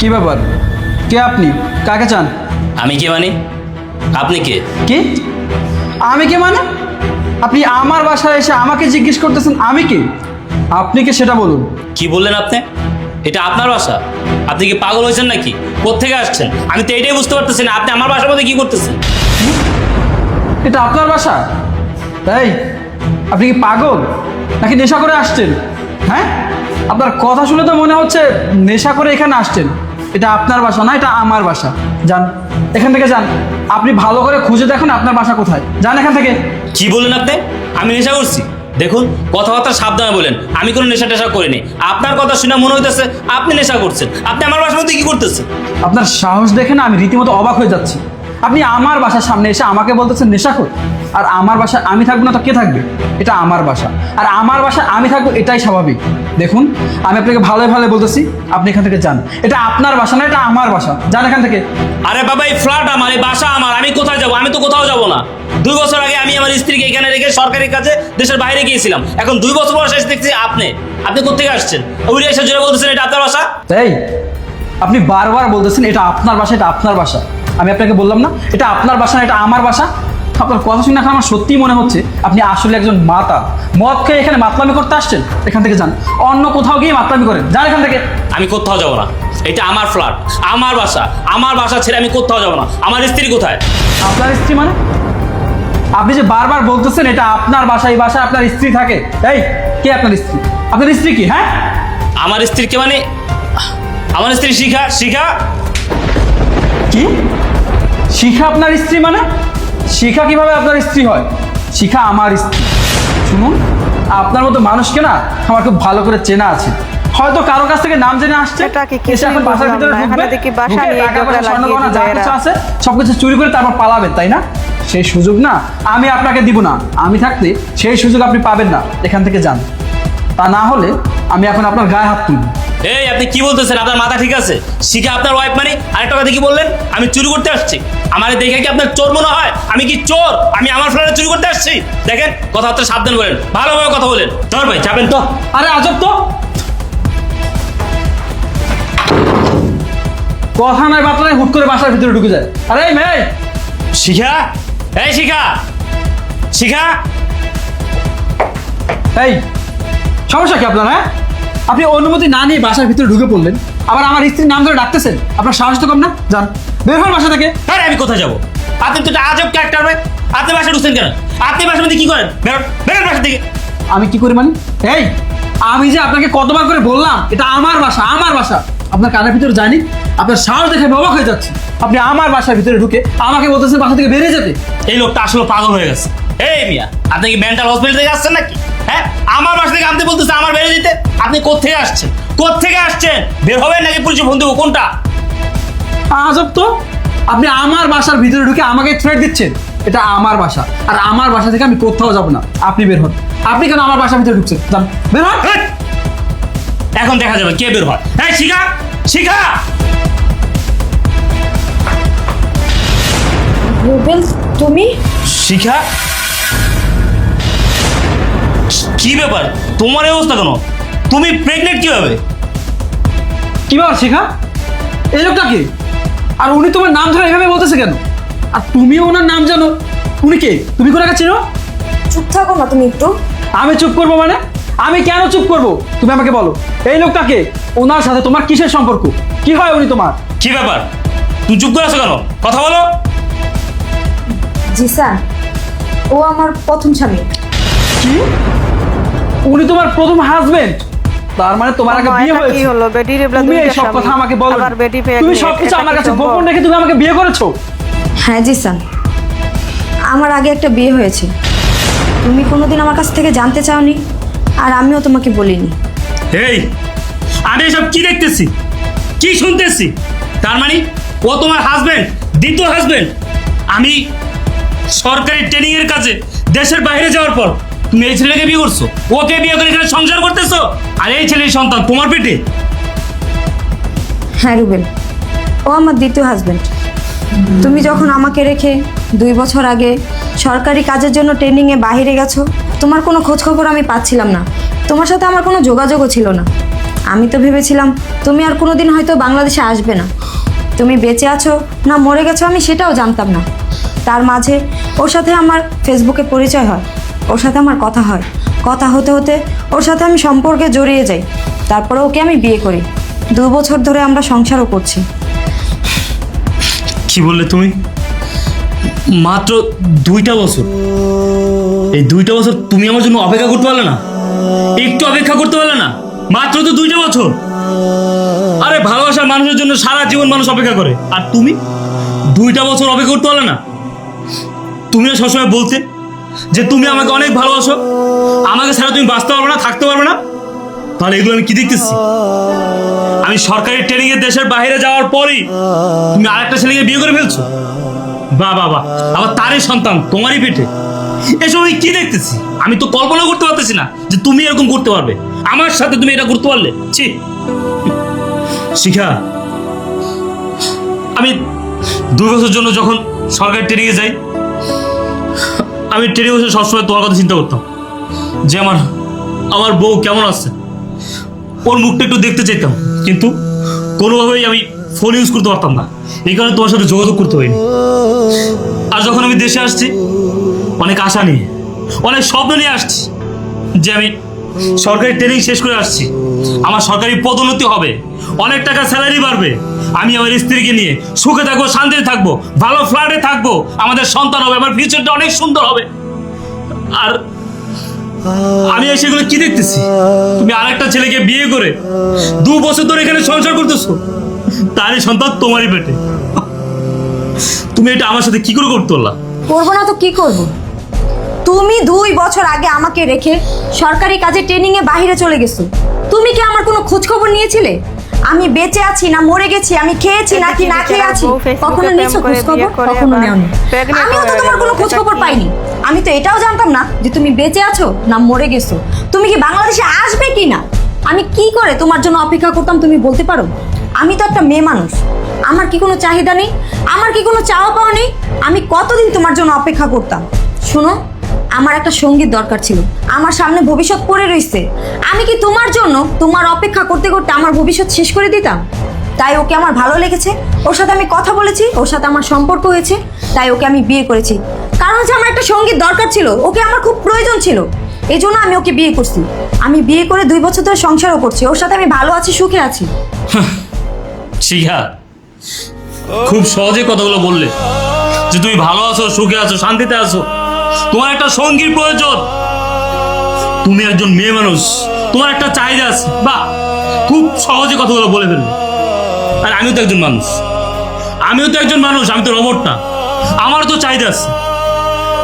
কি ব্যাপার? কে আপনি? কাকে চান? আমি কে মানে? আপনি কে? কি? আমি কে মানে? আপনি আমার বাসায় এসে আমাকে জিজ্ঞেস করতেছেন আমি কে? আপনি কে সেটা বলুন। কি বললেন আপনি? এটা আপনার বাসা? আপনি কি পাগল হয়েছেন নাকি? কোত্থেকে আসছেন? আমি তো এটাই বুঝতে পারতেছি না, আপনি আমার বাসার মধ্যে কি করতেছেন? এটা আপনার বাসা? তাই আপনি কি পাগল নাকি নেশা করে আসছেন? হ্যাঁ, আপনার কথা শুনে তো মনে হচ্ছে নেশা করে এখানে আসছেন। এটা আপনার বাসা না, এটা আমার বাসা। যান এখান থেকে, যান। আপনি ভালো করে খুঁজে দেখুন আপনার বাসা কোথায়। যান এখান থেকে। কি বললেন আপনি? আমি নেশা করছি? দেখুন, কথাবার্তা সাবধানে বলেন। আমি কোনো নেশা টেশা করিনি। আপনার কথা শুনে মনে হইতেছে আপনি নেশা করছেন। আপনি আমার বাসার মধ্যে কি করতেছেন? আপনার সাহস দেখে না আমি রীতিমতো অবাক হয়ে যাচ্ছি। আপনি আমার বাসার সামনে এসে আমাকে বলতেছেন নেশাখোর। আর আমার বাসায় আমি থাকবো না তো কে থাকবে? এটা আমার বাসা, আর আমার বাসায় আমি থাকবো, এটাই স্বাভাবিক। দেখুন, আমি আপনাকে ভালোই ভালো বলতেছি, আপনি এখান থেকে যান। এটা আপনার বাসা না, এটা আমার বাসা। যান এখান থেকে। আরে বাবা, এই ফ্ল্যাট আমার, এই বাসা আমার। আমি কোথায় যাব? আমি তো কোথাও যাব না। 2 বছর আগে আমি আমার স্ত্রীকে এখানে রেখে সরকারি কাজে দেশের বাইরে গিয়েছিলাম। এখন 2 বছর পর এসে দেখছি আপনি কোথেকে আসছেন? উড়ে এসে জোরে বলতেছেন এটা আপনার বাসা। তাই আপনি বারবার বলতেছেন এটা আপনার বাসা, এটা আপনার বাসা। আমি আপনাকে বললাম না এটা আপনার বাসা না, এটা আমার বাসা। আপনার কথা শুনে এখন আমার সত্যিই মনে হচ্ছে আপনি আসলে একজন মাতাল। মদ খেয়ে এখানে মাতলামি করতে আসছেন। এখান থেকে যান, অন্য কোথাও গিয়ে মাতলামি করেন। যান এখান থেকে। আমি কোথাও যাব না। এটা আমার ফ্ল্যাট, আমার বাসা। আমার বাসা ছেড়ে আমি কোথাও যাব না। আমার স্ত্রী কোথায়? আপনার স্ত্রী মানে? আপনি যে বারবার বলতেছেন এটা আপনার বাসা, এই বাসায় আপনার স্ত্রী থাকে। এই, কে আপনার স্ত্রী? আপনার স্ত্রী কি? হ্যাঁ, আমার স্ত্রীকে মানে? আমার স্ত্রী শিখা। শিখা কি? শিখা আপনার স্ত্রী মানে? শিখা কিভাবে আপনার স্ত্রী হয়? শিখা আমার স্ত্রী। শুনুন, আপনার মতো মানুষকে না আমার খুব ভালো করে চেনা আছে। হয়তো কারো কাছ থেকে নাম জেনে আসছে, এটাকে কিছুই এসে এখন বাসার বুঝলাম ভিতরে না। ঢুকবে, এখানে দেখি বাসা ঢুকে নিয়ে টাকা পয়সা, ঝগড়া স্বর্ণ লাগিয়ে গয়না যা দিবে কিছু এরা। আছে সবকিছু চুরি করে তারপর পালাবেন, তাই না? সেই সুযোগ না আমি আপনাকে দিব না। আমি থাকতে সেই সুযোগ আপনি পাবেন না। এখান থেকে যান, তা না হলে আমি এখন আপনার গায়ে হাত তুলব। এই, আপনি কি বলতেছেন? আপনার মাথা ঠিক আছে? শিখা আপনার ওয়াইফ মানে? আরেকটা কথা কি বললেন? আমি চুরি করতে আসছি? আমার দেখে কি আপনার চোর মনে হয়? আমি কি চোর? আমি আমার ফ্ল্যাটে চুরি করতে আসছি? দেখেন, কথাবার্তা সাবধান বলেন, ভালোভাবে কথা বলেন। চল ভাই, যাবেন তো? আরে আজব তো, কথা নয় বার্তা নয়, হুট করে বাসার ভিতরে ঢুকে যায়। আরে এই মেয়ে, শিখা, এই শিখা, শিখা। এই সমস্যা কি আপনার? হ্যাঁ, আপনি অনুমতি না নিয়ে বাসার ভিতরে ঢুকে পড়লেন, আবার আমার স্ত্রীর নাম ধরে ডাকতেছেন। আপনার সাহস তো কম না? যান, বের হন বাসা থেকে। আরে আমি কোথায় যাবো? আপনি তো একটা আজব ক্যারেক্টার ভাই। আপনি বাসা ঢুকছেন কেন? আপনি বাসার মধ্যে কি করেন? বেরোন, বেরোন বাসা থেকে। আমি কি করি মানে? এই, আমি যে আপনাকে কতবার করে বললাম এটা আমার বাসা, আমার বাসা। আপনার কানের ভিতরে জানি, আপনার সাহস দেখে আমি অবাক হয়ে যাচ্ছি। আপনি আমার বাসার ভিতরে ঢুকে আমাকে বলতেছেন বাসা থেকে বেরিয়ে যেতে। এই লোকটা আসলে পাগল হয়ে গেছে। এই মিয়া, আপনি কি মেন্টাল হসপিটাল থেকে আসছেন নাকি? হ্যাঁ, আমার বাসা থেকে আপনি বলতেছে আমার বেরিয়ে দিতে? আপনি কোত্থেকে আসছেন? কোত্থেকে আসছেন? বের হবেন নাকি পুলিশে ফোন দেবো? কোনটা? আজব তো, আপনি আমার বাসার ভিতরে ঢুকে আমাকে থ্রেট দিচ্ছেন। এটা আমার বাসা, আর আমার বাসা থেকে আমি কোথাও যাব না। আপনি বের হন। আপনি কেন আমার বাসার ভিতরে ঢুকছেন? যান, বের হন। হেৎ! এখন দেখা যাবে কে বের হয়। হ্যাঁ, শিখা, শিখা। রুবেল, তুমি? শিখা, কি ব্যাপার? তোমার এই অবস্থা কেন? তুমি প্রেগনেন্ট কিভাবে? কি ব্যাপার শিখা? এই লোকটা কি? আর উনি তোমার নাম ধরে এভাবে বলতেছে কেন? আর তুমিও ওনার নাম জানো? উনি কে? তুমি কোন আগে চিনো? চুপ থাকো না তুমি একটু। আমি চুপ করবো মানে? আমি কেন চুপ করবো? তুমি আমাকে বলো, এই লোকটা কে? ওনার সাথে তোমার কিসের সম্পর্ক? কি হয় উনি তোমার? কি ব্যাপার? তুমি চুপ করে আছো কেন? কথা বলো। জি স্যার, ও আমার প্রথম স্বামী। কি? উনি তোমার প্রথম হাজবেন্ড? তার মানে তোমার আগে বিয়ে এটা হয়েছে? কি হলো? বেটি রেবলা তুমি দুইটা এই সব স্বামী। কথা আমাকে বলো। আবার বেটি পেয়ে তুমি গেলে, সবকিছু এটা আমার কি কাছে সম্ভব? গোপন রেখে তুমি আমাকে বিয়ে করেছো? হ্যাঁ জি স্যার, আমার আগে একটা বিয়ে হয়েছে। তুমি কোনোদিন আমার কাছ থেকে জানতে চাওনি, আর আমিও তোমাকে বলিনি। এই, আমি এসব কি দেখতেছি, কি শুনতেছি? তার মানে ও তোমার হাজবেন্ড, দ্বিতীয় হাজবেন্ড? আমি সরকারি ট্রেনিং এর কাজে দেশের বাইরে যাওয়ার পর তুমি এই ছেলেকে বিয়ে করছো, ওকে বিয়ে করে এখানে সংসার করতেছো, আর এই ছেলের সন্তান তোমার পেটে? হ্যাঁ রুবেল, ও আমার দ্বিতীয় হাজবেন্ড। তুমি যখন আমাকে রেখে 2 বছর আগে সরকারি কাজের জন্য ট্রেনিংয়ে বাইরে গেছো, তোমার কোনো খোঁজ খবর আমি পাচ্ছিলাম না। তোমার সাথে আমার কোনো যোগাযোগও ছিল না। আমি তো ভেবেছিলাম তুমি আর কোনোদিন হয়তো বাংলাদেশে আসবে না। তুমি বেঁচে আছো না মরে গেছো আমি সেটাও জানতাম না। তার মাঝে ওর সাথে আমার ফেসবুকে পরিচয় হয়, ওর সাথে আমার কথা হয়, কথা হতে হতে ওর সাথে আমি সম্পর্কে জড়িয়ে যাই। তারপরে ওকে আমি বিয়ে করি, 2 বছর ধরে আমরা সংসারও করছি। কি বললে তুমি? মাত্র 2টা বছর? এই 2টা বছর তুমি আমার জন্য অপেক্ষা করতে পারলে না? একটু অপেক্ষা করতে পারলে না? মাত্র তো 2টা বছর। আরে ভালোবাসার মানুষের জন্য সারা জীবন মানুষ অপেক্ষা করে, আর তুমি 2টা বছর অপেক্ষা করতে পারলে না? তুমিও সবসময় বলতে যে তুমি আমাকে অনেক ভালোবাসো, আমাকে ছাড়া তুমি বাঁচতে পারবে না, থাকতে পারবে না। তাহলে এগুলো আমি কি দেখতেছি? আমি সরকারি ট্রেনিং এ দেশের বাইরে যাওয়ার পরই তুমি আরেকটা ছেলেকে বিয়ে করে ফেলছো। বাহ বাহ বাহ, আবার তারই সন্তান তোমারই পেটে। এসব আমি কি দেখতেছি? আমি তো কল্পনা করতে পারতেছি না যে তুমি এরকম করতে পারবে, আমার সাথে তুমি এটা করতে পারলে। ছি শিখা, আমি 2 বছর জন্য যখন সরকারি ট্রেনিং এ যাই, আমি ট্রেনিং বসে সবসময় তোমার কথা চিন্তা করতাম যে আমার বউ কেমন আছে, ওর মুখটা একটু দেখতে চাইতাম, কিন্তু কোনোভাবেই আমি ফোন ইউজ করতে পারতাম না। এই কারণে তোমার সাথে যোগাযোগ করতে হয়নি। আর যখন আমি দেশে আসছি, অনেক আশা নিয়ে, অনেক স্বপ্ন নিয়ে আসছি যে আমি সরকারি ট্রেনিং শেষ করে আসছি, আমার সরকারি পদোন্নতি হবে, অনেক টাকা স্যালারি বাড়বে, আমি আমার স্ত্রীকে নিয়ে সুখে থাকবো, শান্তিতে থাকবো, ভালো ফ্ল্যাটে থাকবো, আমাদের সন্তান হবে, আমার ফিউচারটা অনেক সুন্দর হবে। আর আমি সেগুলো কি দেখতেছি? তুমি আরেকটা ছেলেকে বিয়ে করে 2 বছর ধরে এখানে সংসার করতেছো, তারই সন্তান তোমারই পেটে। তুমি এটা আমার সাথে কি করে করতে পারলা? করবো না তো কি করব? তুমি 2 বছর আগে আমাকে রেখে সরকারি কাজে ট্রেনিংয়ে বাইরে চলে গেছো। তুমি কি আমার কোনো খোঁজ খবর নিয়েছিলে? আমি বেঁচে আছি না মরে গেছি, আমি খেয়েছি নাকি না খেয়ে আছি, কখনো নিয়েছো খোঁজ খবর? কখনো নেওনি। আমিও তো তোমার কোনো খোঁজ খবর পাইনি। আমি তো এটাও জানতাম না যে তুমি বেঁচে আছো না মরে গেছো, তুমি কি বাংলাদেশে আসবে কি না। আমি কি করে তোমার জন্য অপেক্ষা করতাম তুমি বলতে পারো? আমি তো একটা মেয়ে মানুষ, আমার কি কোনো চাহিদা নেই, আমার কি কোনো চাওয়া পাওয়া নেই? আমি কতদিন তোমার জন্য অপেক্ষা করতাম। শোনো, আমার একটা সঙ্গীত দরকার ছিল, আমার সামনে ভবিষ্যৎ পড়ে রয়েছে। আমি কি তোমার জন্য তোমার অপেক্ষা করতে করতে আমার ভবিষ্যৎ শেষ করে দিতাম? তাই ওকে আমার ভালো লেগেছে, ওর সাথে আমি কথা বলেছি, ওর সাথে আমার সম্পর্ক হয়েছে, তাই ওকে আমি বিয়ে করেছি। কারণ হচ্ছে আমার একটা সঙ্গীত দরকার ছিল, ওকে আমার খুব প্রয়োজন ছিল, এই জন্য আমি ওকে বিয়ে করছি। আমি বিয়ে করে 2 বছর ধরে সংসারও করছি, ওর সাথে আমি ভালো আছি, সুখে আছি। শিখা, খুব সহজে কথাগুলো বললে যে তুমি ভালো আছো, সুখে আছো, শান্তিতে আছো, তোমার একটা সঙ্গীর প্রয়োজন, তুমি একজন মেয়ে মানুষ, তোমার একটা চাহিদা আছে। বাহ, খুব সহজে কথাগুলো বলে ফেললে। আর আমিও তো একজন মানুষ, আমি তো রোবট না, আমারও তো চাহিদা আছে।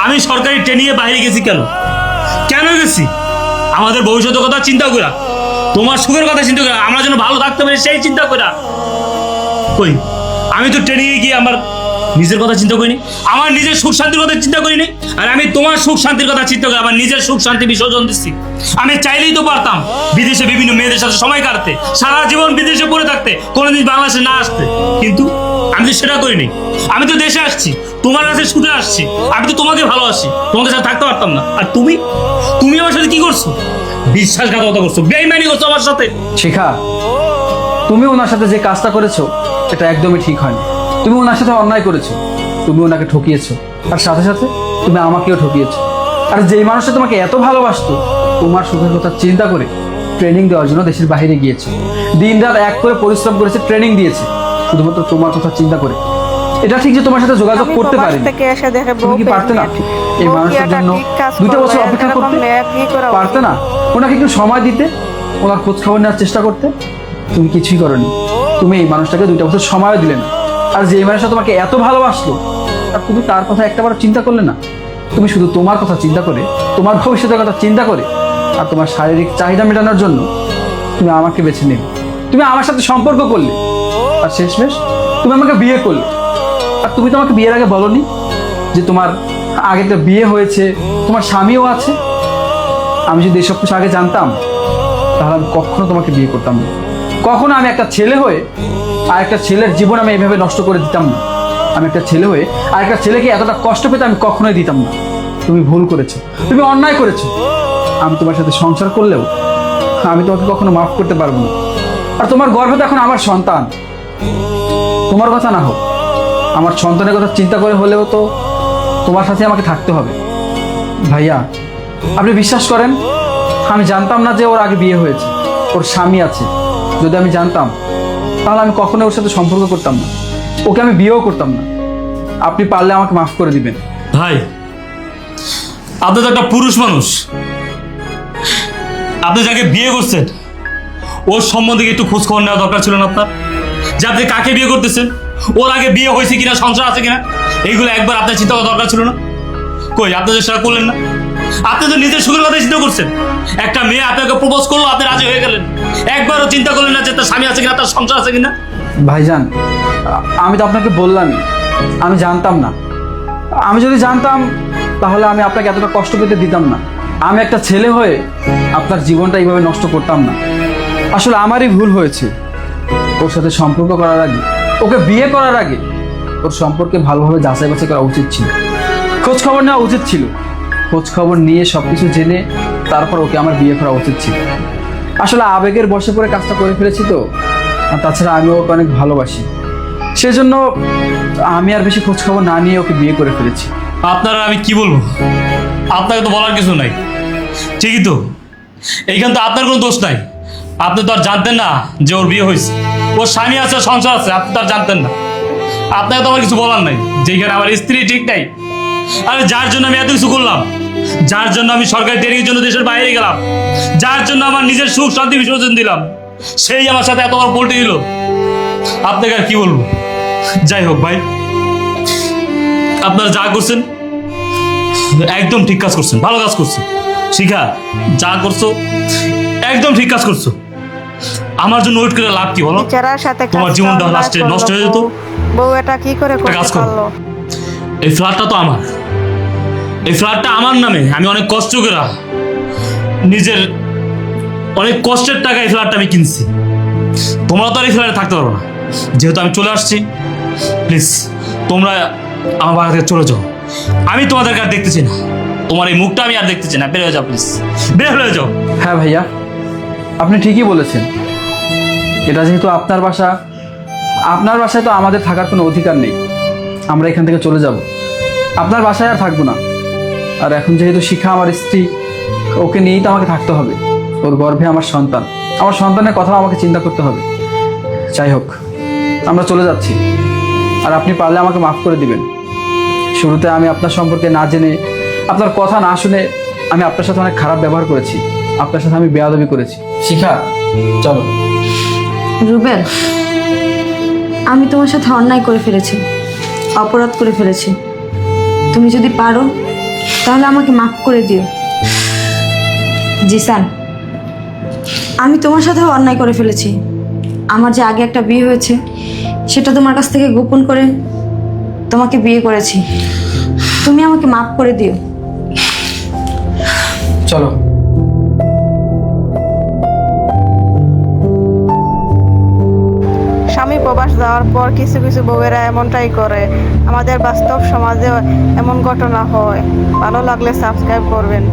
আমি সরকারি ট্রেনিংয়ে বাইরে গেছি কেন গেছি? আমাদের ভবিষ্যতের কথা চিন্তা করা, তোমার সুখের কথা চিন্তা করা, আমরা যেন ভালো থাকতে পারি সেই চিন্তা করা। কই, আমি তো ট্রেনিংয়ে গিয়ে আমার নিজের কথা চিন্তা করিনি, আমার নিজের সুখ শান্তির কথা চিন্তা করিনি। আর আমি তোমার সুখ শান্তির কথা চিন্তা করে আমার নিজের সুখ শান্তি বিসর্জন দিচ্ছি। আমি চাইলেই তো পারতাম বিদেশে বিভিন্ন মেয়েদের সাথে সময় কাটাতে, সারা জীবন বিদেশে পড়ে থাকতে, কোনোদিন বাংলাদেশে না আসতে, কিন্তু আমি তো সেটা করিনি। আমি তো দেশে আসছি, তোমার কাছে ছুটে আসছি। আমি তো তোমাকে ভালোবাসি, তোমাদের সাথে থাকতে পারতাম না। আর তুমি আমার সাথে কি করছো? বিশ্বাসঘাতকতা করছো, বেইমানি করছো আমার সাথে। শিখা, তুমি ওনার সাথে যে কাজটা করেছো এটা একদমই ঠিক হয়নি। তুমি ওনার সাথে অন্যায় করেছো, তুমি ওনাকে ঠকিয়েছো, আর সাথে সাথে তুমি আমাকেও ঠকিয়েছো। আর যেই মানুষটা তোমাকে এত ভালোবাসতো, তোমার সুখের কথা চিন্তা করে ট্রেনিং দেওয়ার জন্য দেশের বাইরে গিয়েছে, দিনরাত এক করে পরিশ্রম করেছে, ট্রেনিং দিয়েছে শুধুমাত্র তোমার কথা চিন্তা করে। এটা ঠিক যে তোমার সাথে যোগাযোগ করতে পারেনি, তুমি কি পারতে না এই মানুষটার জন্য 2টা বছর অপেক্ষা করতে? পারতে না ওনাকে একটু সময় দিতে, ওনার খোঁজ খবর নেওয়ার চেষ্টা করতে? তুমি কিছুই করনি। তুমি এই মানুষটাকে 2টা বছর সময়ও দিলে না। আর যে মানুষটা তোমাকে এত ভালোবাসলো, আর তুমি তার কথা একটাবার চিন্তা করলে না। তুমি শুধু তোমার কথা চিন্তা করে, তোমার ভবিষ্যতের কথা চিন্তা করে, আর তোমার শারীরিক চাহিদা মেটানোর জন্য তুমি আমাকে বেছে নিলে, তুমি আমার সাথে সম্পর্ক করলে, আর শেষমেশ তুমি আমাকে বিয়ে করলে। আর তুমি তো আমাকে বিয়ের আগে বলনি যে তোমার আগে একটা বিয়ে হয়েছে, তোমার স্বামীও আছে। আমি যদি এসব কিছু আগে জানতাম তাহলে আমি কখনো তোমাকে বিয়ে করতাম না। কখনো আমি একটা ছেলে হয়ে আর একটা ছেলের জীবন আমি এইভাবে নষ্ট করে দিতাম না। আমি একটা ছেলে হয়ে আর একটা ছেলেকে এতটা কষ্ট পেতে আমি কখনোই দিতাম না। তুমি ভুল করেছো, তুমি অন্যায় করেছো। আমি তোমার সাথে সংসার করলেও আমি তোমাকে কখনো মাফ করতে পারবো না। আর তোমার গর্ভে তো এখন আমার সন্তান। তোমার কথা না হোক, আমার সন্তানের কথা চিন্তা করে হলেও তো তোমার সাথে আমাকে থাকতে হবে। ভাইয়া, আপনি বিশ্বাস করেন, আমি জানতাম না যে ওর আগে বিয়ে হয়েছে, ওর স্বামী আছে। যদি আমি জানতাম তাহলে আমি কখনো ওর সাথে সম্পর্ক করতাম না, ওকে আমি বিয়েও করতাম না। আপনি পারলে আমাকে মাফ করে দিবেন। ভাই, আপনি তো একটা পুরুষ মানুষ। আপনি যাকে বিয়ে করছেন ওর সম্বন্ধে কি একটু খোঁজ খবর নেওয়া দরকার ছিল না আপনার? যে আপনি কাকে বিয়ে করতেছেন, ওর আগে বিয়ে হয়েছে কিনা, সংসার আছে কিনা, এইগুলো একবার আপনার চিন্তা করা দরকার ছিল না? কই, আপনি তো সেটা করলেন না। আপনি তো নিজের সুখের কথা চিন্তা করছেন। একটা মেয়ে আপনাকে প্রপোজ করলো, আপনি রাজি হয়ে গেলেন, একবারও চিন্তা করলেন না যে তার স্বামী আছে কিনা, তার সংসার আছে কিনা। ভাইজান, আমি তো আপনাকে বললামই, আমি জানতাম না। আমি যদি জানতাম তাহলে আমি আপনাকে এতটা কষ্ট পেতে দিতাম না। আমি একটা ছেলে হয়ে আপনার জীবনটা এইভাবে নষ্ট করতাম না। আসলে আমারই ভুল হয়েছে। ওর সাথে সম্পর্ক করার আগে, ওকে বিয়ে করার আগে ওর সম্পর্কে ভালোভাবে যাচাই বাছাই করা উচিত ছিল, খোঁজ খবর নেওয়া উচিত ছিল। খোঁজ খবর নিয়ে সব কিছু জেনে তারপর ওকে আমার বিয়ে করা উচিত ছিল। আসলে আবেগের বশে পড়ে কাজটা করে ফেলেছি তো। আর তাছাড়া আমি ওকে অনেক ভালোবাসি, সেজন্য আমি আর বেশি খোঁজ খবর না নিয়ে ওকে বিয়ে করে ফেলেছি। আপনারা আমি কি বলবো, আপনাকে তো বলার কিছু নাই। ঠিকই তো, এইখানে তো আপনার কোনো দোষ নাই। আপনি তো আর জানতেন না যে ওর বিয়ে হয়েছে, ওর স্বামী আছে, সংসার আছে, আপনি তো আর জানতেন না। আপনাকে তো আমার কিছু বলার নাই যেখানে আমার স্ত্রী ঠিক নাই। আরে যার জন্য আমি এত কিছু করলাম, যার জন্য আমি সরকারি ট্রেনিংয়ের জন্য দেশের বাইরে গেলাম, যার জন্য আমার নিজের সুখ শান্তি বিসর্জন দিলাম, সেই আমার সাথে এত বড় পোল্টি দিল। আপনাকে আর কি বলবো। যাই হোক ভাই, আপনারা যা করছেন একদম ঠিক কাজ করছেন, ভালো কাজ করছেন। শিখা, যা করছো একদম ঠিক কাজ করছো। আমার জন্য ওয়েট করে লাভ কি বলো? টিচারের সাথে তোমার জীবনটা লাস্টে নষ্ট হয়ে যেত। বউ এটা কি করে একটা কাজ করতে করো, পারলো? এই ফ্ল্যাটটা তো আমার, এই ফ্ল্যাটটা আমার নামে। আমি অনেক কষ্ট করে নিজের অনেক কষ্টের টাকা এই ফ্ল্যাটটা আমি কিনছি। তোমরা তো আর এই ফ্ল্যাটে থাকতে পারো না। যেহেতু আমি চলে আসছি, প্লিজ তোমরা আমার বাড়ি থেকে চলে যাও। আমি তোমাদেরকে আর দেখতেছি না, তোমার এই মুখটা আমি আর দেখতেছি না। বের হয়ে যাও প্লিজ, বের হয়ে যাও। হ্যাঁ ভাইয়া, আপনি ঠিকই বলেছেন। এটা যেহেতু আপনার বাসা, আপনার বাসায় তো আমাদের থাকার কোনো অধিকার নেই। আমরা এখান থেকে চলে যাব, আপনার বাসায় আর থাকবো না। আর এখন যেহেতু শিখা আমার স্ত্রী, ওকে নিয়েই তো আমাকে থাকতে হবে। ওর গর্ভে আমার সন্তান, আমার সন্তানের কথাও আমাকে চিন্তা করতে হবে। যাই হোক, আমরা চলে যাচ্ছি। আর আপনি পারলে আমাকে মাফ করে দিবেন। শুরুতে আমি আপনার সম্পর্কে না জেনে, আপনার কথা না শুনে আমি আপনার সাথে অনেক খারাপ ব্যবহার করেছি। আপনার সাথে আমি বেয়াদবি করেছি। শিখা, চলো। রুবেল, আমি তোমার সাথে অন্যায় করে ফেলেছি, অপরাধ করে ফেলেছি। তুমি যদি পারো তাহলে আমাকে মাফ করে দিও। জিসান, আমি তোমার সাথেও অন্যায় করে ফেলেছি। আমার যে আগে একটা বিয়ে হয়েছে, সেটা তোমার কাছ থেকে গোপন করে তোমাকে বিয়ে করেছি। তুমি আমাকে মাফ করে দিও। চলো। স্বামী প্রবাস যাওয়ার পর কিছু কিছু বউয়েরা এমনটাই করে। আমাদের বাস্তব সমাজে এমন ঘটনা হয়। ভালো লাগলে সাবস্ক্রাইব করবেন।